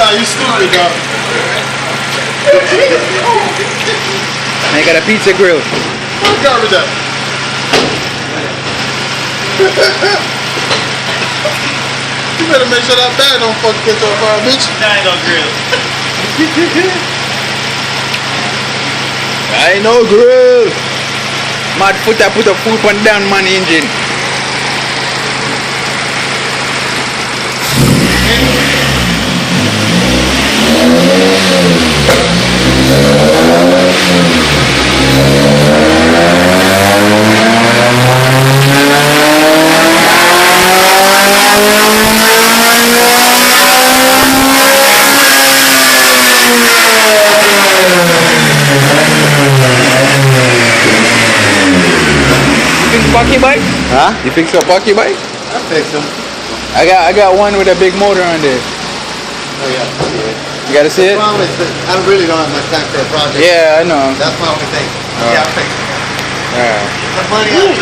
Nah, you stupid, dog. I got a pizza grill. What garbage that? You better make sure that bag don't fucking catch on fire, bitch. That ain't no grill. I ain't no grill. Mad foot I put a food on down man engine. Pocky bike? Huh? You fix a pocky bike? I fix them. I got one with a big motor on there. Oh yeah, You gotta see the it? problem is that I really don't have much time for a project. Yeah, I know. That's my only thing. Oh. Yeah, I fix it. Alright. Put money on the